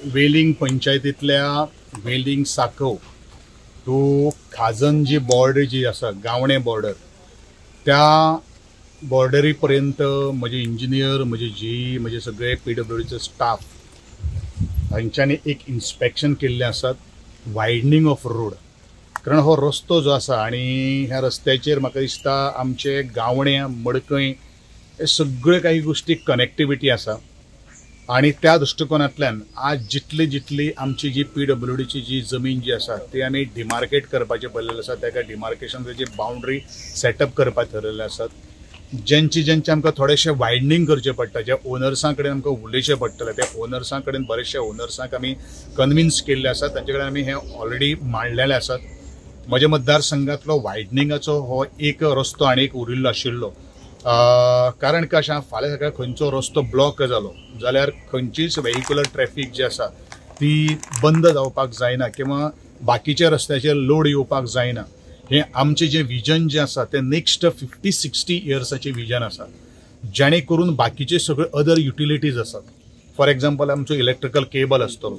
वेलिंग पंचायतीतल्या वेलिंग साकव to खाजन जी border जी आसा गावणे border त्या बॉर्डरी पर्यंत म्हजे इंजिनियर म्हजे जी म्हजे सगळे PWDचे स्टाफ हांच्यांनी एक इन्स्पेक्शन केल्ले आसात वायडनिंग ऑफ रोड। कारण हो रस्तो जो आसा आनी ह्या रस्त्याचेर म्हाका दिसता आमचे गावणे मडकय हे सगळे काही गोष्टी कनेक्टिविटी आसा आणि त्या दृष्टिकोनांतल्यान आज जितली जितली आमची जी PWDची जी जमीन जी आसा ती आमी डिमार्केट करपाचे पडलेले आसा। ताका डिमार्केशनाची बाउंड्री सेटअप करपाक ठरयल्ले आसात। ज्यांचे आमकां थोडेशें वायडनिंग करचें पडटा, ज्या ओनर्सां कडेन आमकां उलयचें पडटलें त्या ओनर्सां कडेन बरेचशे ओनर्सांक आमी कन्विन्स केल्ले आसात, तांचे कडेन आमी हें ऑलरेडी मांडलेलें आसात। म्हज्या मतदारसंघातलो वायडनिंगाचो हो एक रस्तो आनी एक उरिल्लो आशिल्लो। कारण कशें फाल्यां सकाळीं खंयचो रस्तो ब्लॉक जालो जाल्यार खंयचीच व्हेहिक्युलर ट्रॅफिक जी आसा ती बंद जावपाक जायना किंवा बाकीच्या रस्त्याचेर लोड येवपाक जायना। हे आमचे जे विजन जे आसा ते नेक्स्ट 50-60 इयर्साचे विजन आसा, जेणे करून बाकीचे सगळे अदर युटिलिटीज आसात। फॉर एग्जाम्पल आमचो इलेक्ट्रिकल केबल आसतलो,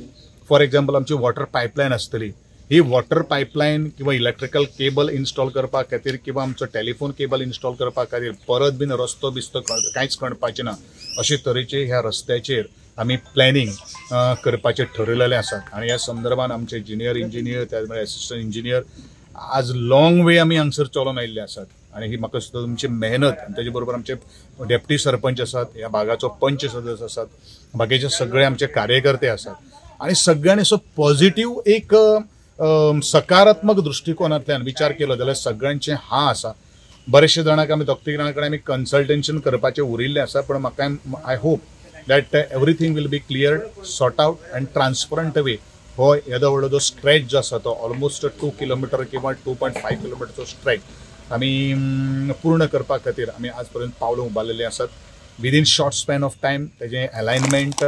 फॉर एग्जाम्पल आमची वॉटर पायपलायन आसतली। ही वॉटर पायपलायन किंवा इलेक्ट्रिकल केबल इन्स्टॉल करपा खातीर किंवा आमचो टेलिफोन केबल इन्स्टॉल करपा खातीर परत बीन रस्तो बिस्तो कांयच खणपाचें ना, अशे तरेचे ह्या रस्त्याचेर आमी प्लॅनिंग करपाचें ठरयलेलें आसा। आनी ह्या संदर्भात आमचे ज्युनियर इंजिनियर त्याच भायर एसिस्टंट इंजिनियर आज लॉंग वे आमी हांगसर चलोन आयिल्ले आसात आनी ही म्हाका दिसता तुमची मेहनत आनी ताचे बरोबर आमचे डेप्टी सरपंच आसात, ह्या भागाचो पंच सदस्य आसात, बाकीचे सगळे आमचे कार्यकर्ते आसात आनी सगळ्यांनी असो पॉझिटिव्ह एक सकारात्मक दृष्टिकोनांतल्यान विचार केलो जाल्यार सगळ्यांचे हा आसा। बरेचशे जाणांक आमी दोग-तिगां कडेन आमी कन्सल्टेशन करपाचे उरिल्ले आसा, पण म्हाका I hope that everything will be clear, sort out and transparent way हो येदो व्हडलो जो स्ट्रेच जो आसा तो ऑलमोस्ट 2 किलोमीटर किंवा 2.5 किलोमीटरचो स्ट्रेच आमी पूर्ण करपा खातीर आमी आज पर्यंत पावलां उबारलेलीं आसात। Within short span of time तेजें अलायनमेंट,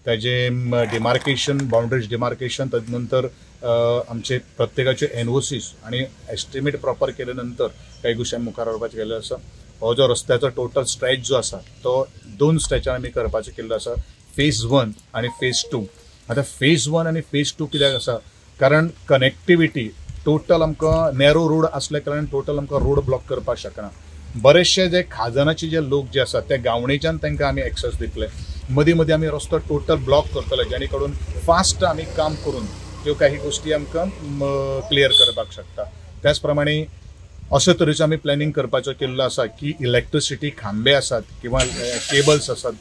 तेजें डिमार्केशन, बाउंड्रीज डिमार्केशन, ताजे नंतर आमचे प्रत्येकाचे NOCs आणि एस्टिमेट प्रॉपर केले नंतर काही गोष्टी मुखार व्हरपाचे केल्ले आसा। हो जो रस्त्याचो टोटल स्ट्रेच जो आसा तो 2 स्ट्रेचान आमी करपाचो केल्लो आसा, फेज 1 आणि फेज 2। आता फेज 1 आणि फेज 2 कित्याक आसा, कारण कनेक्टिविटी टोटल आमकां नॅरो रोड असल्या कारण टोटल आमकां रोड ब्लॉक करपाक शकना। बरेचशे जे खाजनाचे जे लोक जे आसात ते गावणेच्यान तांकां आमी एक्सेस दितले, मदीं मदीं आमी रस्तो टोटल ब्लॉक करतले जेणे करून फास्ट आमी काम करून त्यो काही गोष्टी आमकां क्लियर करपाक शकता। त्याच प्रमाणे अशे तरेचो आमी प्लॅनिंग करपाचो केल्लो आसा की इलेक्ट्रिसिटी खांबे आसात किंवा केबल्स आसात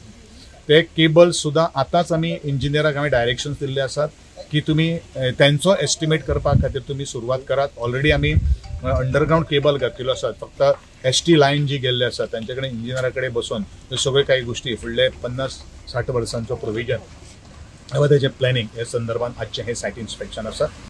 ते केबल सुद्दां आतांच आमी इंजिनियराक आमी डायरेक्शन्स दिल्ले आसात की तुमी त्यांचो एस्टिमेट करपा खातीर तुमी सुरवात करात। ऑलरेडी आमी अंडरग्राउंड केबल घातिल्लो आसा, फक्त ST लायन जी गेल्ले आसा तांचे कडेन इंजिनियरा कडेन बसून ह्यो सगळ्यो काही गोष्टी फुडले 50-60 वर्सांचो प्रोविजन व तेजें प्लॅनिंग हे संदर्भात आजचें हे सायट इन्स्पेक्शन आसा।